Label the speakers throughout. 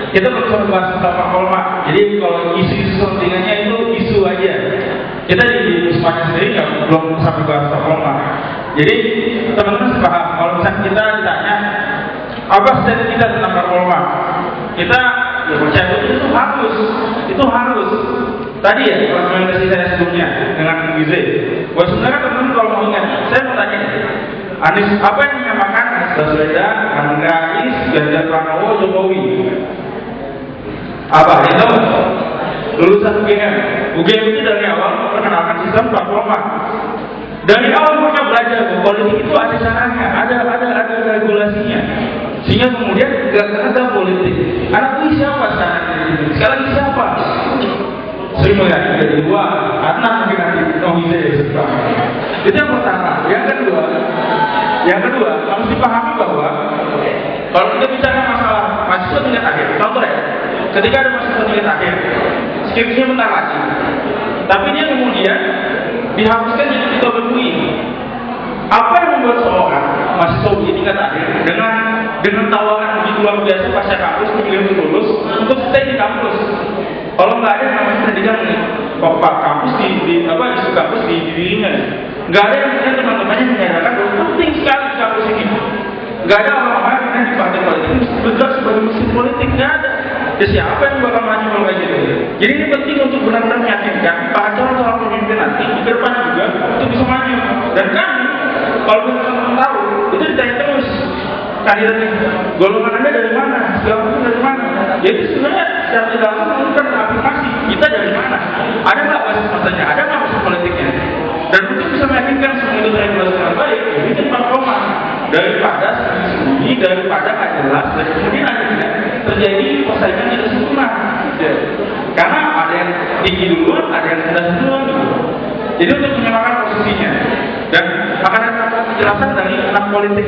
Speaker 1: kita belum bahas tentang Parpolma. Jadi kalau isu-isu selentingannya itu isu aja. Kita di Wismanya sendiri belum sampai bahas Parpolma. Jadi teman-teman sepaham kalau misalnya kita ditanya apa statement kita tentang Parpolma, kita ya percaya itu harus. Tadi ya rekomendasi saya sebelumnya dengan Gize. Buat sebenarnya teman-teman kalau mau ingat, saya mau tanya, Anies apa yang menyamakan Anies Baswedan, Amin Rais, Ganjar Pranowo, Jokowi? Apa itu? Lulusan UGM. UGM ini dari awal memperkenalkan sistem Parpolma. Dari awal mereka belajar bahwa politik itu ada caranya, ada regulasinya. Sehingga kemudian gak politik. Anak ini siapa sekarang? Sekali lagi siapa? Sering melihat dari dua, Adnan mungkin nanti Nohize itu yang pertama. Yang kedua harus dipahami bahwa kalau kita bicara masalah mahasiswa tingkat akhir, contoh ya, ketika ada mahasiswa tingkat akhir, skripsinya bentar lagi, tapi dia kemudian diharuskan jadi ketua BEM. Apa yang membuat seorang mahasiswa di tingkat akhir dengan tawaran begitu luar biasa pasca kampus memilih untuk lulus untuk stay di kampus? Kalau nggak ada namanya pendidikan nih, Pak kampus di isu kampus di dirinya, nggak ada yang punya teman-temannya menyatakan bahwa penting sekali kampus ini. Nggak ada orang-orang yang di partai politik bergerak sebagai mesin politik, nggak ada. Ya siapa yang bakal maju kalau kayak gitu? Jadi ini penting untuk benar-benar meyakinkan para calon pemimpin nanti di depan juga untuk bisa maju. Dan kami, kalau teman-teman tahu, itu ditanya terus kandidat golongan Anda dari mana, segala macam dari mana. Jadi sebenarnya secara tidak langsung melakukan aplikasi kita dari mana? Ada nggak basis masanya? Ada nggak basis politiknya? Dan untuk bisa meyakinkan semua itu regulasi dengan baik, bikin Parpolma daripada sembunyi, daripada nggak jelas, dan kemudian akhirnya terjadi persaingan yang sempurna. Karena ada yang tinggi duluan, ada yang rendah duluan. Jadi untuk menyamakan posisinya dan akan ada penjelasan dari anak politik.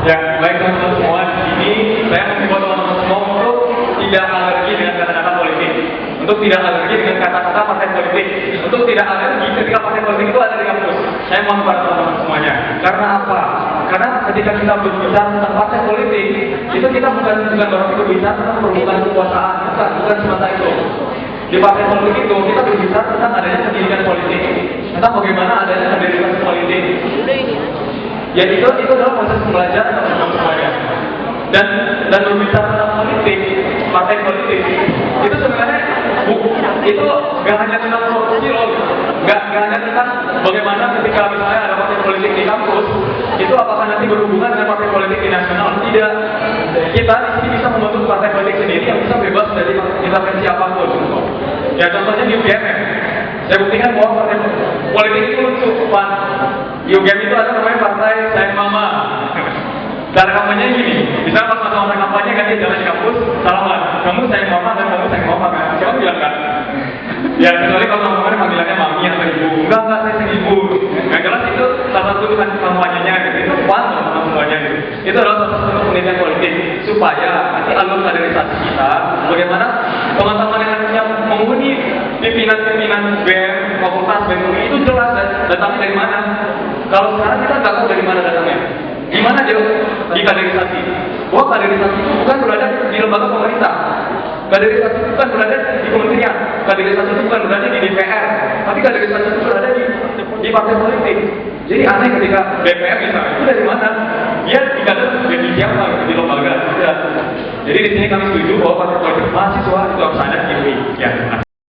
Speaker 2: Ya, baik teman-teman semua, di sini saya mengimbau teman-teman semua untuk tidak alergi dengan kata-kata politik, untuk tidak alergi dengan kata-kata partai politik, untuk tidak alergi ketika partai politik itu ada di kampus. Saya mohon kepada teman-teman semuanya. Karena apa? Karena ketika kita berbicara tentang partai politik, itu kita bukan berbicara tentang perebutan kekuasaan, bukan semata itu. Di partai politik itu kita berbicara tentang adanya pendidikan politik, tentang bagaimana adanya kaderisasi politik. Ya itu adalah proses pembelajaran teman-teman semuanya. Dan berbicara tentang politik, partai politik itu sebenarnya itu gak hanya tentang korupsi loh, gak hanya tentang bagaimana ketika misalnya ada partai politik di kampus, itu apakah nanti berhubungan dengan partai politik di nasional? Tidak. Kita di sini bisa membentuk partai politik sendiri yang bisa bebas dari intervensi apapun. Ya contohnya di UGM, saya buktikan bahwa partai politik itu lucu. Di UGM itu ada namanya partai Sayang Mama. Cara kampanye gini, misalnya pas masa kampanye ganti jalan di kampus, salaman, kamu sayang mama dan kamu sayang mama kan? Siapa bilang kan? Ya kecuali kalau kemarin panggilannya mami atau ibu, enggak saya sayang ibu. Yang jelas itu salah satu kampanyenya gitu, itu fun sama semuanya gitu. Itu adalah salah satu penelitian politik supaya nanti alur kaderisasi kita, bagaimana teman-teman yang menghuni pimpinan BEM, fakultas BEM itu jelas datangnya dari mana. Kalau sekarang kita nggak tahu dari mana datangnya. Gimana dia dikaderisasi? Bahwa kaderisasi itu bukan berada di lembaga pemerintah, kaderisasi itu bukan berada di kementerian, kaderisasi itu bukan berada di DPR, tapi kaderisasi itu berada di partai politik. Jadi aneh ketika DPR misalnya itu dari mana? Dia dikader jadi siapa di lembaga? Tidak. Jadi di sini kami setuju bahwa partai politik mahasiswa itu harus ada di UI. Ya.